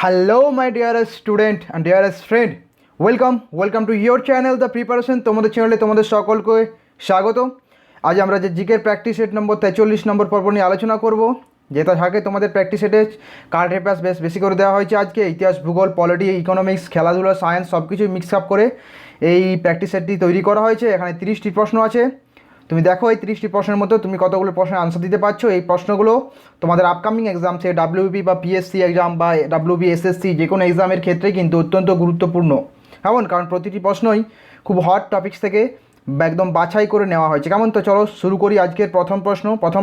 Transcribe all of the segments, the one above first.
Hello, my dearest student and dearest friend. Welcome to your channel, The Preparation. তোমাদের চ্যানেলে তোমাদের সকলকে স্বাগত। আজ আমরা যে জিকের প্র্যাকটিস সেট নম্বর 43 নম্বর পর্ব নিয়ে আলোচনা করব, যেটা থাকে তোমাদের প্র্যাকটিস সেটে কারেন্ট অ্যাফেয়ার্স বেশি করে দেওয়া হয়েছে। আজকে ইতিহাস, ভূগোল, পলিটি, ইকোনমিক্স, খেলাধুলা, সায়েন্স সব কিছুই মিক্স আপ করে এই প্র্যাকটিস সেটটি তৈরি করা হয়েছে। এখানে 30টি প্রশ্ন আছে। তুমি দেখো এই 30টি প্রশ্নের মধ্যে তুমি কতগুলো প্রশ্নের আনসার দিতে পারছো। এই প্রশ্নগুলো তোমাদের আপকামিং এক্সাম, সে ডাব্লিউবি বা পিএসসি এক্সাম বা ডাব্লিউবি এসএসসি যে কোনো এক্সামের ক্ষেত্রে কিন্তু অত্যন্ত গুরুত্বপূর্ণ। কেমন? কারণ প্রতিটি প্রশ্নই খুব হট টপিকস থেকে একদম বাছাই করে নেওয়া হয়েছে। কেমন? তো চলো শুরু করি আজকের প্রথম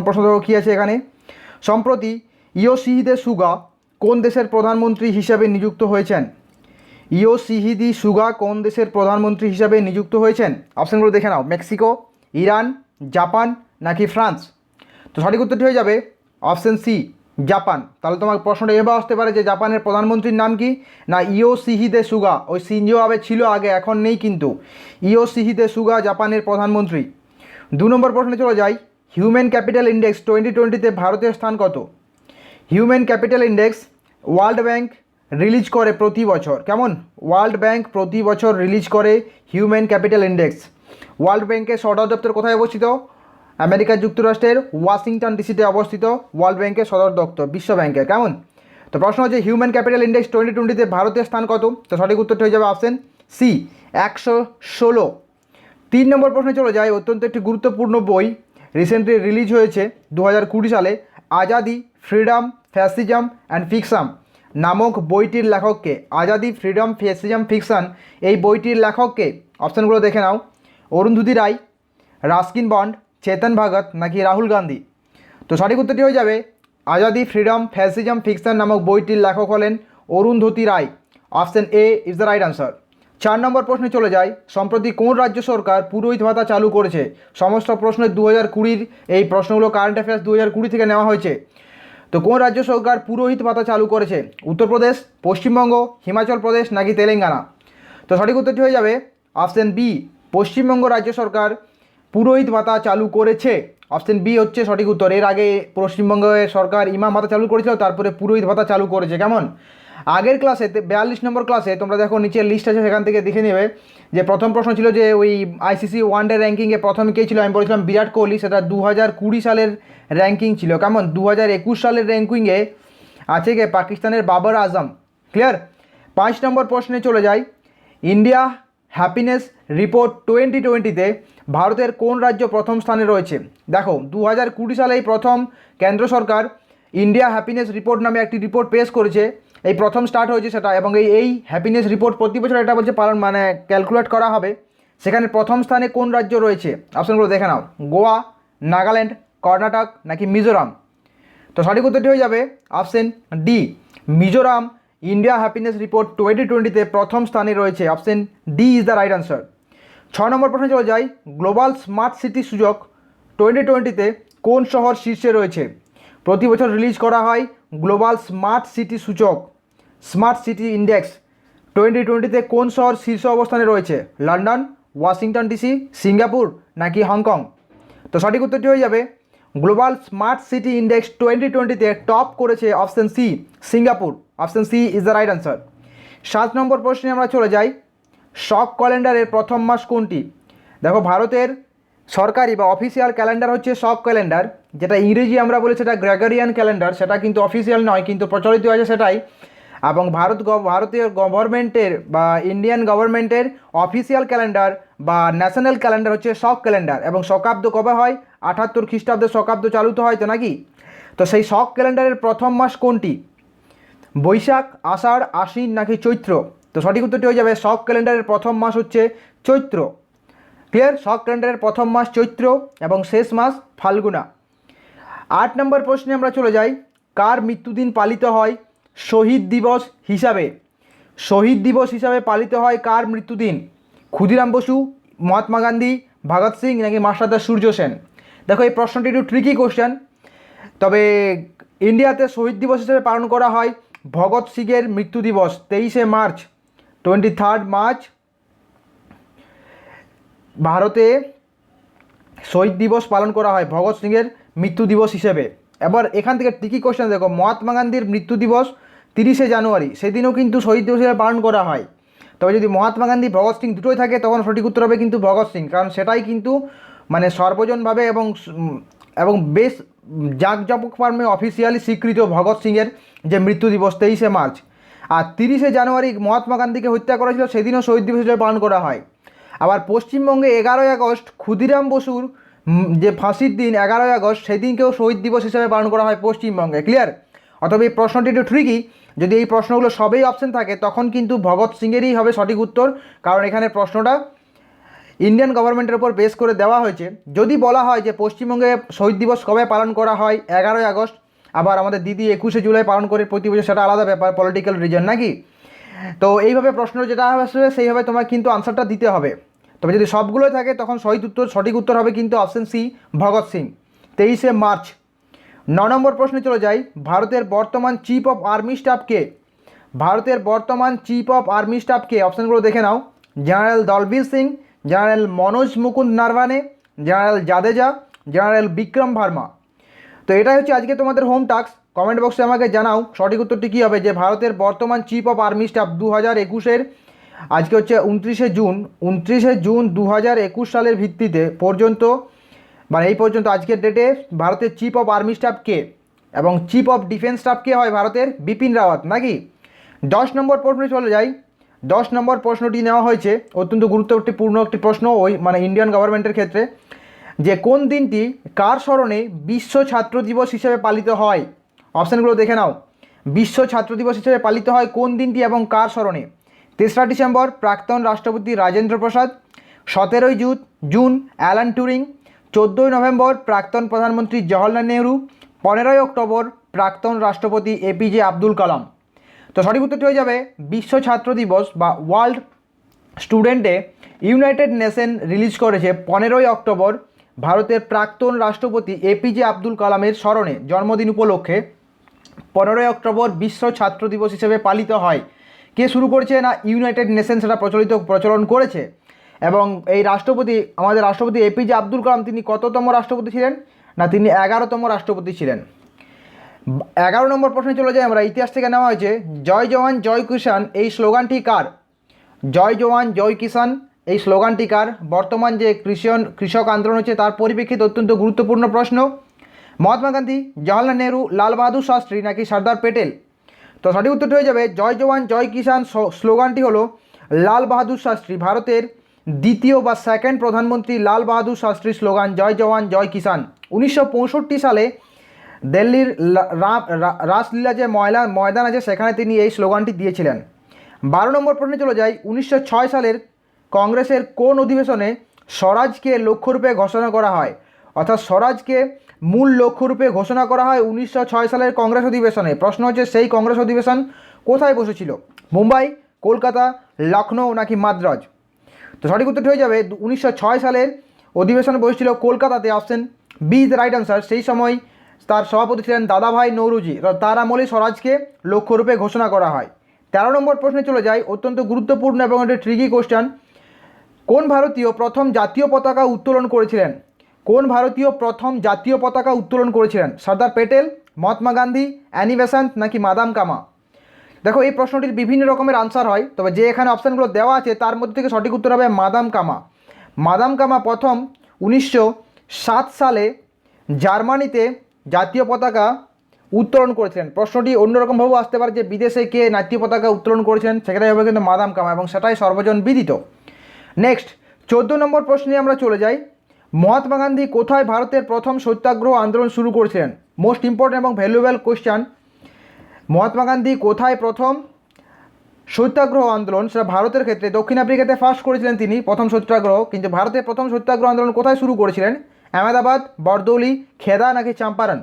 প্রশ্ন দেখো কী আছে এখানে। সম্প্রতি ইয়োশিহিদে সুগা কোন দেশের প্রধানমন্ত্রী হিসাবে নিযুক্ত হয়েছেন? ইয়োশিহিদে সুগা কোন দেশের প্রধানমন্ত্রী হিসাবে নিযুক্ত হয়েছেন? অপশানগুলো দেখে নাও। মেক্সিকো, ইরান, জাপান নাকি ফ্রান্স? তো সঠিক উত্তরটি হয়ে যাবে অপশান সি, জাপান। তাহলে তোমার প্রশ্নটা এভাবে আসতে পারে যে জাপানের প্রধানমন্ত্রীর নাম কি? না, ইয়োশিহিদে সুগা। ওই শিনজো আবে ছিল আগে, এখন নেই কিন্তু। ইয়োশিহিদে সুগা জাপানের প্রধানমন্ত্রী। 2 নম্বর প্রশ্নে চলে যাই। হিউম্যান ক্যাপিটাল ইন্ডেক্স 2020-তে ভারতের স্থান কত? Human capital index world bank release করে প্রতি বছর। কেমন? ওয়ার্ল্ড ব্যাংক প্রতি বছর রিলিজ করে হিউম্যান ক্যাপিটাল ইন্ডেক্স। ওয়ার্ল্ড ব্যাংকের সদর দপ্তর কোথায় অবস্থিত? আমেরিকা যুক্তরাষ্ট্রের ওয়াশিংটন ডিসিতে অবস্থিত ওয়ার্ল্ড ব্যাংকের সদর দপ্তর, বিশ্ব ব্যাংকের। কেমন? তো প্রশ্ন হচ্ছে হিউম্যান ক্যাপিটাল ইন্ডেক্স 2020-তে ভারতের স্থান কত? তো সঠিক উত্তরটি হয়ে যাবে অপশান সি, 116। 3 নম্বর প্রশ্নে চলে যায়। অত্যন্ত একটি গুরুত্বপূর্ণ বই রিসেন্টলি রিলিজ হয়েছে 2020 সালে। Azadi, freedom, fascism and fiction নামক বইটির লেখককে? আজাদি, ফ্রিডম, ফ্যাসিজম, ফিকশন এই বইটির লেখককে? অপশানগুলো দেখে নাও। অরুন্ধতী রায়, রাস্কিন বন্ড, চেতন ভগত নাকি রাহুল গান্ধী? তো সঠিক উত্তরটি হয়ে যাবে আজাদি, ফ্রিডম, ফ্যাসিজম, ফিকশন নামক বইটির লেখক হলেন Arundhati Roy. Option A is the right answer. 4 নম্বর প্রশ্নে চলে যায়। সম্প্রতি কোন রাজ্য সরকার পুরোহিত ভাতা চালু করেছে? সমস্ত প্রশ্নের 2020 এই প্রশ্নগুলো কারেন্ট অ্যাফেয়ার্স 2020 থেকে নেওয়া হয়েছে। তো কোন রাজ্য সরকার পুরোহিত ভাতা চালু করেছে? উত্তরপ্রদেশ, পশ্চিমবঙ্গ, হিমাচল প্রদেশ নাকি তেলেঙ্গানা? তো সঠিক উত্তরটি হয়ে যাবে অপশান বি, পশ্চিমবঙ্গ রাজ্য সরকার পুরোহিত ভাতা চালু করেছে। অপশান বি হচ্ছে সঠিক উত্তর। এর আগে পশ্চিমবঙ্গের সরকার ইমাম ভাতা চালু করেছিল, তারপরে পুরোহিত ভাতা চালু করেছে। কেমন? আগের ক্লাসে 42 নম্বর ক্লাসে তোমরা দেখো নিচে লিস্ট আছে, সেখান থেকে দেখে নেবে যে প্রথম প্রশ্ন ছিল যে ওই আইসিসি ওয়ানডে র্যাঙ্কিংয়ে প্রথম কে ছিল? আমি বলেছিলাম বিরাট কোহলি। সেটা 2020 সালের র্যাঙ্কিং ছিল। কেমন? 2021 সালের র্যাঙ্কিংয়ে আছে কে? পাকিস্তানের বাবর আজম। ক্লিয়ার? 5 নম্বর প্রশ্নে চলে যাই। ইন্ডিয়া হ্যাপিনেস রিপোর্ট 2020-তে ভারতের কোন রাজ্য প্রথম স্থানে রয়েছে? দেখো 2020 সালেই প্রথম কেন্দ্র সরকার ইন্ডিয়া হ্যাপিনেস রিপোর্ট নামে একটি রিপোর্ট পেশ করেছে। এই প্রথম স্টার্ট হয়েছে সেটা, এবং এই হ্যাপিনেস রিপোর্ট প্রতি বছর এটা বলছে পালন ক্যালকুলেট করা হবে। সেখানে প্রথম স্থানে কোন রাজ্য রয়েছে? অপশানগুলো দেখে নাও। গোয়া, নাগাল্যান্ড, কর্ণাটক নাকি মিজোরাম? তো সঠিক উত্তরটি হয়ে যাবে option D, Mizoram. India happiness report 2020-তে প্রথম স্থানে রয়েছে। Option D is the right answer. 6 নম্বর প্রশ্নে চলে যাই। গ্লোবাল স্মার্ট সিটি সূচক 2020-তে কোন শহর শীর্ষে রয়েছে? প্রতি বছর রিলিজ করা হয় গ্লোবাল স্মার্ট সিটি সূচক, স্মার্ট সিটি ইন্ডেক্স। 2020-তে কোন শহর শীর্ষ অবস্থানে রয়েছে? লন্ডন, ওয়াশিংটন ডিসি, সিঙ্গাপুর নাকি হংকং? তো সঠিক উত্তরটি হয়ে যাবে গ্লোবাল স্মার্ট সিটি ইন্ডেক্স 2020-তে টপ করেছে option C, Singapore. Option C is the right answer. 7 নম্বর প্রশ্নে আমরা চলে যাই। শক ক্যালেন্ডারের প্রথম মাস কোনটি? দেখো ভারতের সরকারি বা অফিসিয়াল ক্যালেন্ডার হচ্ছে শক ক্যালেন্ডার, যেটা ইংরেজি আমরা বলি সেটা গ্রেগরিয়ান ক্যালেন্ডার। সেটা কিন্তু অফিসিয়াল নয়, কিন্তু প্রচলিত আছে সেটাই। এবং ভারতীয় গভর্নমেন্টের বা ইন্ডিয়ান গভর্নমেন্টের অফিসিয়াল ক্যালেন্ডার বা ন্যাশনাল ক্যালেন্ডার হচ্ছে শক ক্যালেন্ডার। এবং শকাব্দ কবে হয়? 78 খ্রিস্টাব্দে শকাব্দ চালু তো হয় তো নাকি? তো সেই শক ক্যালেন্ডারের প্রথম মাস কোনটি? বৈশাখ, আষাঢ়, আশ্বিন নাকি চৈত্র? তো সঠিক উত্তরটি হয়ে যাবে শক ক্যালেন্ডারের প্রথম মাস হচ্ছে চৈত্র। ক্লিয়ার? শক ক্যালেন্ডারের প্রথম মাস চৈত্র এবং শেষ মাস ফাল্গুনা। 8 নম্বর প্রশ্নে আমরা চলে যাই। কার মৃত্যুদিন পালিত হয় শহীদ দিবস হিসাবে? শহীদ দিবস হিসাবে পালিত হয় কার মৃত্যুদিন? ক্ষুদিরাম বসু, মহাত্মা গান্ধী, ভগৎ সিং নাকি মাস্টারদা সূর্য সেন? দেখো এই প্রশ্নটি একটু ট্রিকি কোশ্চেন, তবে ইন্ডিয়াতে শহীদ দিবস হিসেবে পালন করা হয় ভগৎ সিংয়ের মৃত্যু দিবস 23শে মার্চ, 23rd মার্চ ভারতে শহীদ দিবস পালন করা হয় ভগৎ সিংয়ের মৃত্যু দিবস হিসেবে। এবার এখান থেকে ট্রিকি কোশ্চেন দেখো, মহাত্মা গান্ধীর মৃত্যু দিবস 30শে জানুয়ারি, সেদিনও কিন্তু শহীদ দিবস হিসেবে পালন করা হয়। তবে যদি মহাত্মা গান্ধী, ভগৎ সিং দুটোই থাকে তখন সঠিক উত্তর হবে কিন্তু ভগৎ সিং, কারণ সেটাই কিন্তু মানে সর্বজনভাবে এবং বেশ জাঁকজমকভাবে অফিসিয়ালি স্বীকৃত ভগৎ সিংয়ের যে মৃত্যু দিবস 23শে মার্চ। আর 30শে জানুয়ারি মহাত্মা গান্ধীকে হত্যা করা ছিল, সেদিনও শহীদ দিবস হিসেবে পালন করা হয়। আবার পশ্চিমবঙ্গে 11ই আগস্ট ক্ষুদিরাম বসুর যে ফাঁসির দিন 11ই আগস্ট, সেদিনকেও শহীদ দিবস হিসেবে পালন করা হয় পশ্চিমবঙ্গে। ক্লিয়ার? অথবা এই প্রশ্নটি একটু ট্রিকি, যদি এই প্রশ্নগুলো সবই অপশন থাকে তখন কিন্তু ভগৎ সিংয়েরই হবে সঠিক উত্তর, কারণ এখানে প্রশ্নটা ইন্ডিয়ান গভর্নমেন্টের উপর বেস করে দেওয়া হয়েছে। যদি বলা হয় যে পশ্চিমবঙ্গে শহীদ দিবস কবে পালন করা হয়, 11ই আগস্ট, আবার আমাদের দিদি 21শে জুলাই পালন করে প্রতি বছর, সেটা আলাদা ব্যাপার, পলিটিক্যাল রিজন নাকি। তো এইভাবে প্রশ্ন যেটা আসবে সেইভাবে তোমার কিন্তু আনসারটা দিতে হবে। তবে যদি সবগুলোই থাকে তখন সঠিক উত্তর হবে কিন্তু অপশন সি, ভগৎ সিং, 23শে মার্চ। 9 নম্বর প্রশ্নে চলে যাই। ভারতের বর্তমান চিফ অফ আর্মি স্টাফ কে? ভারতের বর্তমান চিফ অফ আর্মি স্টাফ কে? অপশানগুলো দেখে নাও। General Dalbir Singh, general Manoj Mukund Naravane, general Jadeja, general Vikram Verma. তো এটাই হচ্ছে আজকে তোমাদের হোম টাস্ক। কমেন্ট বক্সে আমাকে জানাও সঠিক উত্তরটি কী হবে, যে ভারতের বর্তমান চিফ অফ আর্মি স্টাফ 2021-এর, আজকে হচ্ছে 29শে জুন 2021 সালের ভিত্তিতে পর্যন্ত, মানে এই পর্যন্ত আজকের ডেটে ভারতের চিফ অফ আর্মি স্টাফ কে? এবং চিফ অফ ডিফেন্স স্টাফ কে হয় ভারতের? বিপিন রাওয়াত নাকি। 10 নম্বর প্রশ্নে চলে যাই। 10 নম্বর প্রশ্নটি নেওয়া হয়েছে, অত্যন্ত গুরুত্বপূর্ণ একটি প্রশ্ন ওই মানে ইন্ডিয়ান গভর্নমেন্টের ক্ষেত্রে, যে কোন দিনটি কার স্মরণে বিশ্ব ছাত্র দিবস হিসেবে পালিত হয়? অপশানগুলো দেখে নাও। বিশ্ব ছাত্র দিবস হিসেবে পালিত হয় কোন দিনটি এবং কার স্মরণে? 3রা ডিসেম্বর প্রাক্তন রাষ্ট্রপতি Rajendra Prasad, 17ই June Alan Turing, 14ই November প্রাক্তন প্রধানমন্ত্রী জওহরলাল নেহরু, 15ই অক্টোবর প্রাক্তন রাষ্ট্রপতি এপিজে আব্দুল কালাম। তো সঠিক উত্তরটি হয়ে যাবে বিশ্ব ছাত্র দিবস বা world student day. United nation release করেছে 15ই অক্টোবর ভারতের প্রাক্তন রাষ্ট্রপতি এপিজে আব্দুল কালামের স্মরণে, জন্মদিন উপলক্ষে 15ই অক্টোবর বিশ্ব ছাত্র দিবস হিসেবে পালিত হয়। কে শুরু করেছে? না ইউনাইটেড নেশন সেটা প্রচলন করেছে। এবং এই রাষ্ট্রপতি, আমাদের রাষ্ট্রপতি এপিজে আব্দুল কালাম, তিনি কততম রাষ্ট্রপতি ছিলেন? না তিনি 11তম রাষ্ট্রপতি ছিলেন। 11 নম্বর প্রশ্নে চলে যাই আমরা। ইতিহাস থেকে নেওয়া হয়েছে জয় জওয়ান জয় কিষান এই স্লোগানটি কার? জয় জওয়ান জয় কিষান এই স্লোগানটি কার? বর্তমান যে কৃষক আন্দোলন হচ্ছে তার পরিপ্রেক্ষিতে অত্যন্ত গুরুত্বপূর্ণ প্রশ্ন। মহাত্মা গান্ধী, জওহরলাল নেহরু, লাল বাহাদুর শাস্ত্রী নাকি সর্দার প্যাটেল? তো সঠিক উত্তরটি হয়ে যাবে জয় জওয়ান জয় কিষান স্লোগানটি হলো লাল বাহাদুর শাস্ত্রী, ভারতের দ্বিতীয় বা সেকেন্ড প্রধানমন্ত্রী লাল বাহাদুর শাস্ত্রীর স্লোগান জয় জওয়ান জয় কিষান। 1965 সালে দিল্লির রাসলীলা যে ময়দান আছে সেখানে তিনি এই স্লোগানটি দিয়েছিলেন। 12 নম্বর প্রশ্নে চলে যাই। 1906 সালের কংগ্রেসের কোন অধিবেশনে স্বরাজকে লক্ষ্যরূপে ঘোষণা করা হয়? অর্থাৎ স্বরাজকে মূল লক্ষ্যরূপে ঘোষণা করা হয় 1906 সালের কংগ্রেস অধিবেশনে। প্রশ্ন হচ্ছে সেই কংগ্রেস অধিবেশন কোথায় বসেছিল? মুম্বাই, কলকাতা, লখনৌ নাকি মাদ্রাজ? তো সঠিক উত্তরটি হয়ে যাবে 1906 সালের অধিবেশন বসেছিল কলকাতাতে। Option B is the right answer. সেই সময় তার সভাপতি ছিলেন দাদাভাই নৌরুজি। তার আমলে স্বরাজকে লক্ষ্যরূপে ঘোষণা করা হয়। 13 নম্বর প্রশ্নে চলে যায়। অত্যন্ত গুরুত্বপূর্ণ এবং একটি ট্রিকি কোশ্চেন। কোন ভারতীয় প্রথম জাতীয় পতাকা উত্তোলন করেছিলেন? কোন ভারতীয় প্রথম জাতীয় পতাকা উত্তোলন করেছিলেন? সর্দার প্যাটেল, মহাত্মা গান্ধী, অ্যানি বেসান্ট নাকি মাদাম কামা? দেখো এই প্রশ্নটির বিভিন্ন রকমের আনসার হয়, তবে যে এখানে অপশানগুলো দেওয়া আছে তার মধ্যে থেকে সঠিক উত্তর হবে মাদাম কামা। মাদাম কামা প্রথম 1907 সালে জার্মানিতে জাতীয় পতাকা উত্তোলন করেছিলেন। প্রশ্নটি অন্যরকমভাবেও আসতে পারে যে বিদেশে কে জাতীয় পতাকা উত্তোলন করেছেন, সেখানে হবে কিন্তু মাদাম কামা এবং সেটাই সর্বজন বিদিত। নেক্সট 14 নম্বর প্রশ্নে আমরা চলে যাই। মহাত্মা গান্ধী কোথায় ভারতের প্রথম সত্যাগ্রহ আন্দোলন শুরু করেছিলেন? মোস্ট ইম্পর্টেন্ট এবং ভ্যালুয়েবল কোশ্চেন। মহাত্মা গান্ধী কোথায় প্রথম সত্যাগ্রহ আন্দোলন, সেটা ভারতের ক্ষেত্রে দক্ষিণ আফ্রিকাতে ফার্স্ট করেছিলেন তিনি প্রথম সত্যাগ্রহ, কিন্তু ভারতের প্রথম সত্যাগ্রহ আন্দোলন কোথায় শুরু করেছিলেন? আহমেদাবাদ, বরদৌলি, খেদা নাকি চম্পারণ?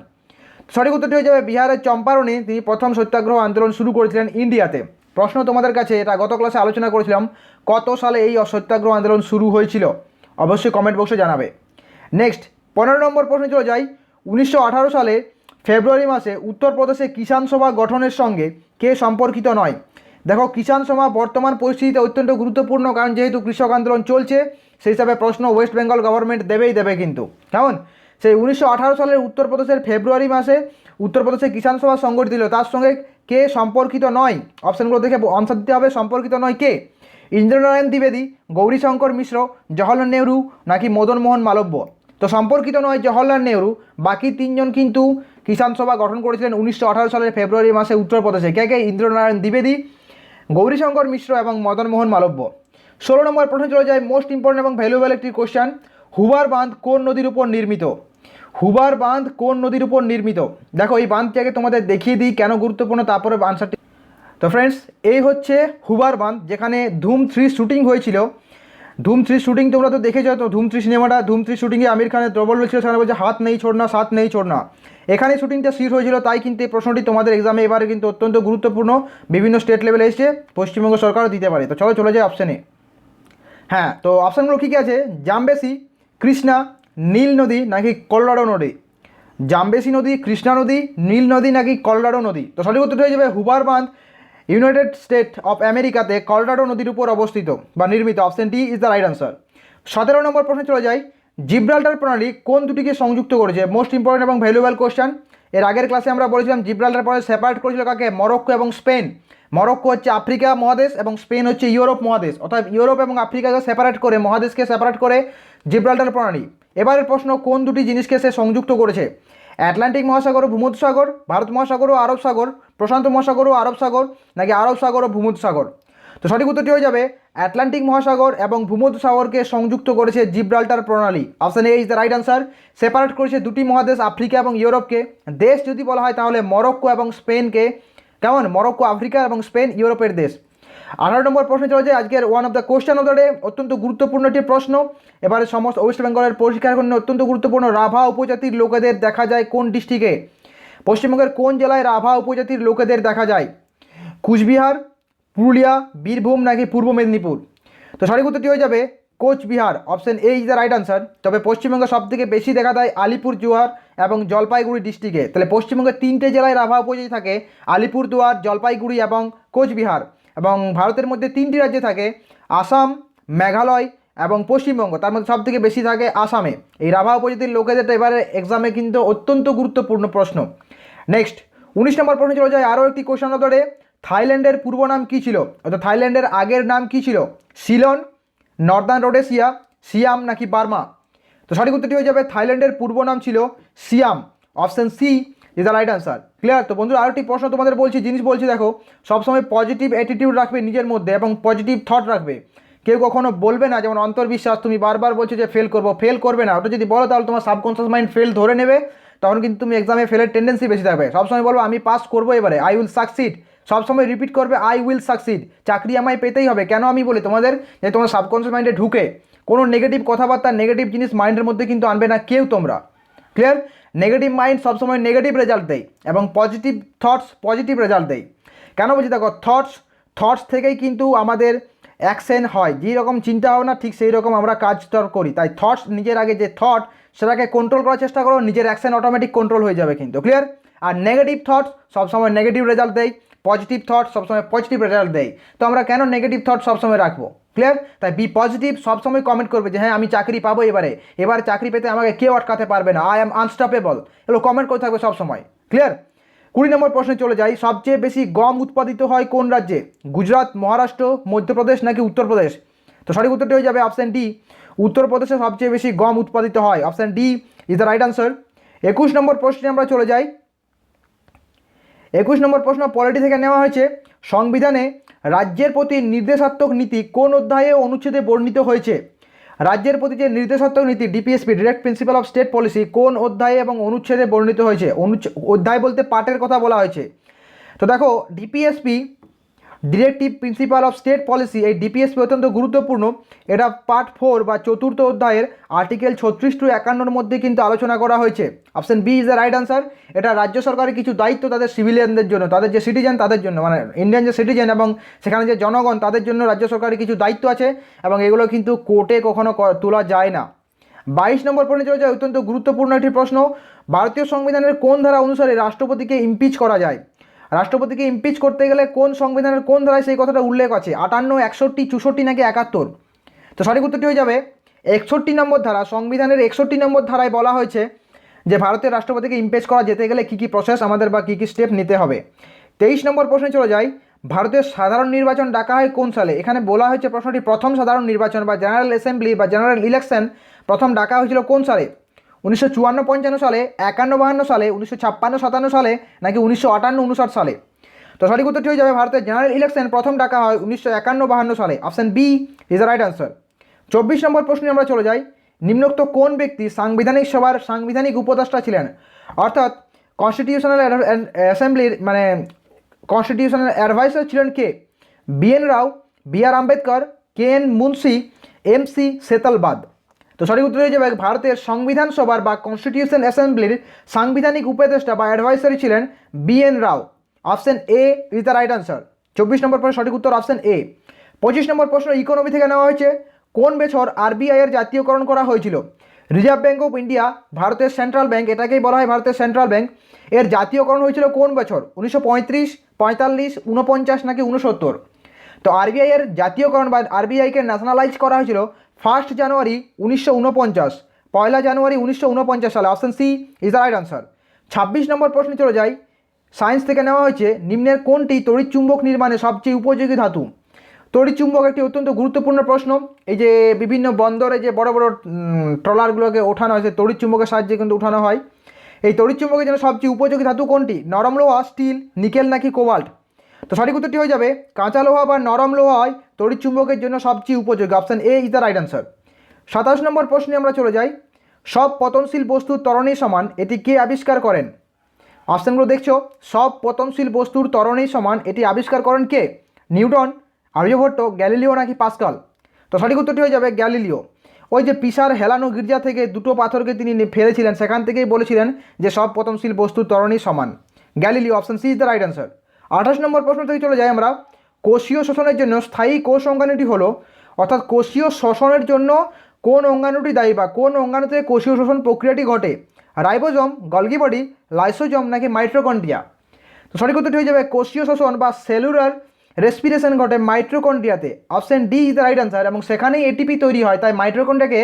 সঠিক উত্তরটি হয়ে যাবে বিহারের চম্পারণে তিনি প্রথম সত্যাগ্রহ আন্দোলন শুরু করেছিলেন ইন্ডিয়াতে। প্রশ্ন তোমাদের কাছে, এটা গত ক্লাসে আলোচনা করেছিলাম, কত সালে এই সত্যাগ্রহ আন্দোলন শুরু হয়েছিল? অবশ্যই কমেন্ট বক্সে জানাবে। নেক্সট 15 নম্বর প্রশ্নে চলে যাই। 1918 সালে ফেব্রুয়ারি মাসে উত্তরপ্রদেশে কিষাণ সভা গঠনের সঙ্গে কে সম্পর্কিত নয়? দেখো কিষাণ সভা বর্তমান পরিস্থিতিতে অত্যন্ত গুরুত্বপূর্ণ, কারণ যেহেতু কৃষক আন্দোলন চলছে সেই হিসাবে প্রশ্ন ওয়েস্ট বেঙ্গল গভর্নমেন্ট দেবে কিন্তু। কেমন? সেই 1918 সালের উত্তরপ্রদেশের ফেব্রুয়ারি মাসে উত্তরপ্রদেশে কিষাণ সভা সংগঠিত হলো, তার সঙ্গে কে সম্পর্কিত নয়? অপশানগুলো দেখে আনসার দিতে হবে। সম্পর্কিত নয় কে? ইন্দ্রনারায়ণ দ্বিবেদী, গৌরীশঙ্কর মিশ্র, জওহরলাল নেহরু নাকি মদন মোহন মালব্য? তো সম্পর্কিত নয় জওহরলাল নেহরু, বাকি তিনজন কিন্তু কিষাণ সভা গঠন করেছিলেন 1918 সালের ফেব্রুয়ারি মাসে উত্তরপ্রদেশে। কে কে? ইন্দ্রনারায়ণ দ্বিবেদী, গৌরীশঙ্কর মিশ্র এবং মদন মোহন মালব্য। 16 নম্বর প্রশ্নে চলে যায় মোস্ট ইম্পর্টেন্ট এবং ভ্যালুয়েবল একটি কোশ্চেন। হুবার বাঁধ কোন নদীর উপর নির্মিত? হুবার বাঁধ কোন নদীর উপর নির্মিত? দেখো এই বাঁধটাকে তোমাদের দেখিয়ে দিই কেন গুরুত্বপূর্ণ, তারপরে আনসারটি। তো ফ্রেন্ডস, এই হচ্ছে হুবার বাঁধ, যেখানে ধুম 3 শুটিং হয়েছিল। ধুম 3 শুটিং তোমরা তো দেখেছো, তো ধুম 3 সিনেমাটা, ধুম 3 শুটিংয়ে আমির খানের ডবল ছিল, সেখানে বলছে হাত নেই ছোড়না, সাথ নেই ছোড়না। এখানে শুটিংটা শেষ হয়েছিল, তাই কিন্তু এই প্রশ্নটি তোমাদের এক্সামে এবারে কিন্তু অত্যন্ত গুরুত্বপূর্ণ, বিভিন্ন স্টেট লেভেলে এসে পশ্চিমবঙ্গ সরকারও দিতে পারে। তো চলো চলে যায় অপশানে। হ্যাঁ, তো অপশানগুলো কী কী আছে? জামবেসি, কৃষ্ণা, নীল নদী নাকি কলোরাডো নদী? জামবেসি নদী, কৃষ্ণা নদী, নীল নদী নাকি কলোরাডো নদী? তো সঠিক উত্তরটি হয়ে যাবে হুবার বাঁধ ইউনাইটেড স্টেট অফ আমেরিকাতে কলোরাডো নদীর উপর অবস্থিত বা নির্মিত। Option D is the right answer. 17 নম্বর প্রশ্নে চলে যাই। জিব্রাল্টার প্রণালী কোন দুটিকে সংযুক্ত করেছে? মোস্ট ইম্পর্টেন্ট এবং ভ্যালুয়েবল কোশ্চেন। এর আগের ক্লাসে আমরা বলেছিলাম জিব্রাল্টার প্রণালী সেপারেট করেছিল কাকে? মরক্কো এবং স্পেন। মরক্কো হচ্ছে আফ্রিকা মহাদেশ এবং স্পেন হচ্ছে ইউরোপ মহাদেশ, অর্থাৎ ইউরোপ এবং আফ্রিকাকে সেপারেট করে, মহাদেশকে সেপারেট করে জিব্রাল্টার প্রণালী। এবারের প্রশ্ন, কোন দুটি জিনিসকে সে সংযুক্ত করেছে? আটলান্টিক মহাসাগর ও ভূমধ্যসাগর, ভারত মহাসাগর ও আরব সাগর, প্রশান্ত মহাসাগর ও আরব সাগর নাকি আরব সাগর ও ভূমধ্যসাগর? তো সঠিক উত্তরটি হয়ে যাবে আটলান্টিক মহাসাগর এবং ভূমধ্যসাগরকে সংযুক্ত করেছে জিব্রাল্টার প্রণালী। Option a is the right answer. Separate করেছে দুটি মহাদেশ আফ্রিকা এবং ইউরোপকে। দেশ যদি বলা হয় তাহলে মরক্কো এবং স্পেনকে। কেমন? মরক্কো আফ্রিকা এবং স্পেন ইউরোপের দেশ। 18 নম্বর প্রশ্নে চলে যায় আজকের one of the question of the day, অত্যন্ত গুরুত্বপূর্ণ একটি প্রশ্ন। এবারে সমস্ত ওয়েস্ট বেঙ্গলের পরীক্ষার জন্য অত্যন্ত গুরুত্বপূর্ণ। রাভা উপজাতির লোকেদের দেখা যায় কোন ডিস্ট্রিক্টে? পশ্চিমবঙ্গের কোন জেলায় রাভা উপজাতির লোকেদের দেখা যায়? কুচবিহার, পুরুলিয়া, বীরভূম নাকি পূর্ব মেদিনীপুর? তো সঠিক উত্তরটি হয়ে যাবে Cooch Behar. Option a is the right answer. তবে পশ্চিমবঙ্গে সবথেকে বেশি দেখা যায় আলিপুরদুয়ার এবং জলপাইগুড়ি ডিস্ট্রিক্টে। তাহলে পশ্চিমবঙ্গের 3টে জেলায় রাভা উপজাতি থাকে, আলিপুরদুয়ার, জলপাইগুড়ি এবং কোচবিহার। এবং ভারতের মধ্যে 3টি রাজ্যে থাকে, আসাম, মেঘালয় এবং পশ্চিমবঙ্গ। তার মধ্যে সবথেকে বেশি থাকে আসামে। এই রাভা উপজাতির লোকেদের এবারে এক্সামে কিন্তু অত্যন্ত গুরুত্বপূর্ণ প্রশ্ন। নেক্সট 19 নম্বর প্রশ্নে চলে যায় আরও একটি কোশ্চেন ধরে। থাইল্যান্ডের পূর্ব নাম কী ছিল? অর্থাৎ থাইল্যান্ডের আগের নাম কী ছিল? সিলন, নর্দার্ন রোডেশিয়া, সিয়াম নাকি বার্মা? তো সঠিক উত্তরটি হয়ে যাবে থাইল্যান্ডের পূর্ব নাম ছিল Siam. Option C is the right answer. Clear? তো বন্ধুরা আরেকটি প্রশ্ন তোমাদের বলছি, জিনিস বলছি, দেখো সবসময় পজিটিভ অ্যাটিটিউড রাখবে নিজের মধ্যে এবং পজিটিভ থট রাখবে। কেউ কখনো বলবে না, যেমন অন্তর্বিশ্বাস, তুমি বারবার বলছো যে ফেল করবো, ফেল করবে না। ওটা যদি বলো তাহলে তোমার সাবকনসিয়াস মাইন্ড ফেল ধরে নেবে, তখন কিন্তু তুমি এক্সামে ফেলের টেন্ডেন্সি বেশি থাকবে। সবসময় বলবো আমি পাস করবো, এবারে আই উইল সাকসিড। সবসময় রিপিট করবে আই উইল সাকসিড। চাকরি আমায় পেতেই হবে। কেন আমি বলি তোমাদের, যে তোমার সাবকনসিয়াস মাইন্ডে ঢুকে কোনো নেগেটিভ কথাবার্তা, নেগেটিভ জিনিস মাইন্ডের মধ্যে কিন্তু আনবে না কেউ তোমরা। ক্লিয়ার? নেগেটিভ মাইন্ড সবসময় নেগেটিভ রেজাল্ট দেয় এবং পজিটিভ থটস পজিটিভ রেজাল্ট দেয়। কেন বলছি? দেখো থটস থেকেই কিন্তু আমাদের অ্যাকশন হয়। যেই রকম চিন্তা ভাবনা ঠিক সেই রকম আমরা কাজ করি। তাই থটস, নিজের আগে যে থট সেটাকে কন্ট্রোল করার চেষ্টা করো, নিজের অ্যাকশন অটোমেটিক কন্ট্রোল হয়ে যাবে কিন্তু। ক্লিয়ার? আর নেগেটিভ থটস সবসময় নেগেটিভ রেজাল্ট দেয়, পজিটিভ থট সবসময় পজিটিভ রেজাল্ট দেয়। তো আমরা কেন নেগেটিভ থট সবসময় রাখবো? ক্লিয়ার? তাই বি পজিটিভ, সবসময় কমেন্ট করবে যে হ্যাঁ আমি চাকরি পাবো, এবারে চাকরি পেতে আমাকে কেউ আটকাতে পারবে না, আই অ্যাম আনস্টপেবল। এগুলো কমেন্ট করে থাকবে সবসময়। ক্লিয়ার? 20 নম্বর প্রশ্নে চলে যাই। সবচেয়ে বেশি গম উৎপাদিত হয় কোন রাজ্যে? গুজরাট, মহারাষ্ট্র, মধ্যপ্রদেশ নাকি উত্তরপ্রদেশ? তো সঠিক উত্তরটি হয়ে যাবে অপশান ডি, উত্তরপ্রদেশে সবচেয়ে বেশি গম উৎপাদিত হয়। Option D is the right answer. 21 নম্বর প্রশ্নে আমরা চলে যাই। 21 নম্বর প্রশ্ন পলিটি থেকে নেওয়া হয়েছে। সংবিধানে রাজ্যের প্রতি নির্দেশাত্মক নীতি কোন অধ্যায়ে অনুচ্ছেদে বর্ণিত হয়েছে? রাজ্যের প্রতি যে নির্দেশাত্মক নীতি, DPSP, direct principal of state policy, কোন অধ্যায়ে এবং অনুচ্ছেদে বর্ণিত হয়েছে? অধ্যায় বলতে পার্টের কথা বলা হয়েছে। তো দেখো DPSP, directive principal of state policy, এই ডিপিএসপি অত্যন্ত গুরুত্বপূর্ণ। এটা পার্ট 4 বা চতুর্থ অধ্যায়ের আর্টিকেল 36 টু 51 মধ্যে কিন্তু আলোচনা করা হয়েছে। Option B is the right answer. এটা রাজ্য সরকারের কিছু দায়িত্ব তাদের সিভিলিয়ানদের জন্য, তাদের যে সিটিজেন তাদের জন্য, মানে ইন্ডিয়ান যে সিটিজেন এবং সেখানে যে জনগণ তাদের জন্য রাজ্য সরকারের কিছু দায়িত্ব আছে এবং এগুলো কিন্তু কোর্টে কখনো তোলা যায় না। 22 নম্বর প্রশ্নে চলে যায় অত্যন্ত গুরুত্বপূর্ণ একটি প্রশ্ন। ভারতীয় সংবিধানের কোন ধারা অনুসারে রাষ্ট্রপতিকে ইমপিচ করা যায়? রাষ্ট্রপতিকে ইমপিচ করতে গেলে কোন সংবিধানের কোন ধারায় সেই কথাটা উল্লেখ আছে? 58, 61, 64 নাকি 71? তো সঠিক উত্তরটি হয়ে যাবে 61 নম্বর ধারা। সংবিধানের 61 নম্বর ধারায় বলা হয়েছে যে ভারতের রাষ্ট্রপতিকে ইমপিচ করা যেতে গেলে কী কী প্রসেস আমাদের বা কী কী স্টেপ নিতে হবে। 23 নম্বর প্রশ্নে চলে যাই, ভারতের সাধারণ নির্বাচন ডাকা হয় কোন সালে? এখানে বলা হয়েছে প্রশ্নটি প্রথম সাধারণ নির্বাচন বা জেনারেল অ্যাসেম্বলি বা জেনারেল ইলেকশন প্রথম ডাকা হয়েছিল কোন সালে? 1954-55 সালে, 51-52 সালে, 1956-57 সালে, নাকি 1958-59 সালে? তো সঠিক উত্তরটি হয়ে যাবে ভারতের জেনারেল ইলেকশন প্রথম ডাকা হয় 1951-52 সালে। Option B is the right answer. 24 নম্বর প্রশ্নে আমরা চলে যাই, নিম্নোক্ত কোন ব্যক্তি সাংবিধানিক সভার সাংবিধানিক উপদেষ্টা ছিলেন? অর্থাৎ কনস্টিটিউশনাল অ্যাসেম্বলির মানে কনস্টিটিউশনাল অ্যাডভাইসার ছিলেন কে? BN রাও, BR Ambedkar, KN Munshi, MC সেতালবাদ। তো সঠিক উত্তর হয়ে যাবে ভারতের সংবিধান সভার বা কনস্টিটিউশন অ্যাসেম্বলির সাংবিধানিক উপদেষ্টা বা অ্যাডভাইসারি ছিলেন BN Rao. Option a is the right answer. 24 নম্বর প্রশ্ন সঠিক উত্তর অপশন এ। 25 নম্বর প্রশ্ন ইকোনমি থেকে নেওয়া হয়েছে, কোন বছর RBI এর জাতীয়করণ করা হয়েছিল? রিজার্ভ ব্যাঙ্ক অফ ইন্ডিয়া, ভারতের সেন্ট্রাল ব্যাঙ্ক, এটাকেই বলা হয় ভারতের সেন্ট্রাল ব্যাঙ্ক, এর জাতীয়করণ হয়েছিল কোন বছর? 1935, 45, 49 নাকি 69? তো RBI এর জাতীয়করণ বা RBIকে ন্যাশনালাইজ করা হয়েছিল 1 জানুয়ারি 1949, 1 জানুয়ারি 1949 সালে। Option C is the right answer. 26 নম্বর প্রশ্নে চলে যাই, সায়েন্স থেকে নেওয়া হয়েছে, নিম্নের কোনটি তড়িৎ চুম্বক নির্মাণে সবচেয়ে উপযোগী ধাতু? তড়িৎ চুম্বক একটি অত্যন্ত গুরুত্বপূর্ণ প্রশ্ন। এই যে বিভিন্ন বন্দরে যে বড় বড় ট্রলারগুলোকে ওঠানো হয়, তড়িৎ চুম্বকের সাহায্যে কিন্তু ওঠানো হয়। এই তড়িৎ চুম্বকের জন্য সবচেয়ে উপযোগী ধাতু কোনটি? নরম লোহা, স্টিল, নিকেল নাকি কোবাল্ট? তো সঠিক উত্তরটি হয়ে যাবে কাঁচা লোহা বা নরম লোহায় তড়িৎ চুম্বকের জন্য সবচেয়ে উপযোগী। Option a is the right answer. 27 নম্বর প্রশ্নে আমরা চলে যাই, সব পতনশীল বস্তুর ত্বরণই সমান, এটি কে আবিষ্কার করেন? অপশানগুলো দেখছো, সব পতনশীল বস্তুর ত্বরণই সমান, এটি আবিষ্কার করেন কে? নিউটন, আর্যভট্ট, গ্যালিলিও নাকি পাস্কাল? তো সঠিক উত্তরটি হয়ে যাবে গ্যালিলিও। ওই যে পিসার হেলানো গির্জা থেকে দুটো পাথরকে তিনি ফেলেছিলেন, সেখান থেকেই বলেছিলেন যে সব পতনশীল বস্তুর ত্বরণই সমান। Galileo. Option C is the right answer. 28 নম্বর প্রশ্ন থেকে চলে যাই আমরা, কোষীয় শোষণের জন্য স্থায়ী কোষ অঙ্গাণুটি হলো, অর্থাৎ কোষীয় শোষণের জন্য কোন অঙ্গাণুটি দায়ী বা কোন অঙ্গাণুতে কোষীয় শোষণ প্রক্রিয়াটি ঘটে? রাইবোজোম, গলগি বডি, লাইসোজোম নাকি মাইটোকন্ড্রিয়া? তো সঠিক উত্তরটি হয়ে যাবে কোষীয় শোষণ বা সেলুলার রেসপিরেশন ঘটে মাইটোকন্ড্রিয়াতে। Option D is the right answer. এবং সেখানেই ATP তৈরি হয়, তাই মাইটোকন্ড্রিয়াকে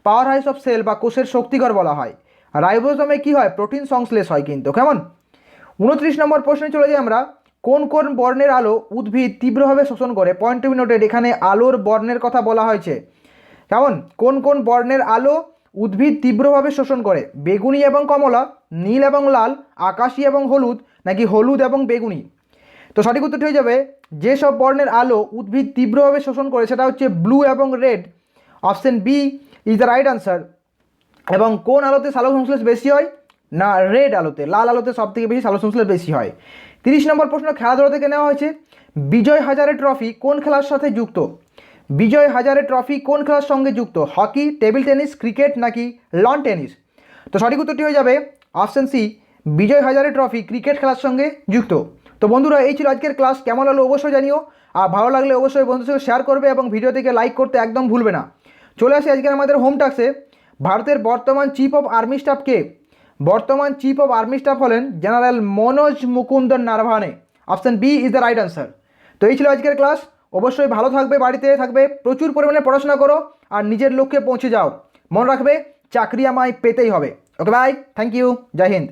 পাওয়ার হাউস অফ সেল বা কোষের শক্তিঘর বলা হয়। রাইবোজোমে কী হয়? প্রোটিন সংশ্লেষ হয় কিন্তু। কেমন? 29 নম্বর প্রশ্নে চলে যাই আমরা, কোন কোন বর্ণের আলো উদ্ভিদ তীব্রভাবে শোষণ করে? পয়েন্ট টু বি নোটেড, এখানে আলোর বর্ণের কথা বলা হয়েছে। কেমন? কোন কোন বর্ণের আলো উদ্ভিদ তীব্রভাবে শোষণ করে? বেগুনি এবং কমলা, নীল এবং লাল, আকাশী এবং হলুদ নাকি হলুদ এবং বেগুনি? তো সঠিক উত্তরটি হয়ে যাবে যেসব বর্ণের আলো উদ্ভিদ তীব্রভাবে শোষণ করে সেটা হচ্ছে ব্লু এবং red. Option B is the right answer. এবং কোন আলোতে সালোক সংশ্লেষ বেশি হয়? না, রেড আলোতে, লাল আলোতে সব থেকে বেশি সালোক সংশ্লেষ বেশি হয়। 30 নম্বর প্রশ্ন খেলাধুলা থেকে নেওয়া হয়েছে, বিজয় হাজারে ট্রফি কোন খেলার সাথে যুক্ত? বিজয় হাজারে ট্রফি কোন খেলার সঙ্গে যুক্ত? হকি, টেবিল টেনিস, ক্রিকেট নাকি লন টেনিস? তো সঠিক উত্তরটি হয়ে যাবে option C, Vijay Hazare trophy cricket খেলার সঙ্গে যুক্ত। তো বন্ধুরা, এই ছিল আজকের ক্লাস। কেমন হলো অবশ্যই জানিও, আর ভালো লাগলে অবশ্যই বন্ধুদের সঙ্গে শেয়ার করবে এবং ভিডিওটিকে লাইক করতে একদম ভুলবে না। চলে আসি আজকের আমাদের হোম টাস্কে। ভারতের বর্তমান চিফ অফ আর্মি স্টাফ কে? বর্তমান চিফ অফ আর্মি স্টাফ হলেন general Manoj Mukund Naravane. Option B is the right answer. তো এই ছিল আজকের ক্লাস। অবশ্যই ভালো থাকবে, বাড়িতে থাকবে, প্রচুর পরিমাণে পড়াশোনা করো আর নিজের লক্ষ্যে পৌঁছে যাও। মনে রাখবে চাকরি আমায় পেতেই হবে। Okay bye, thank you, Jai Hind.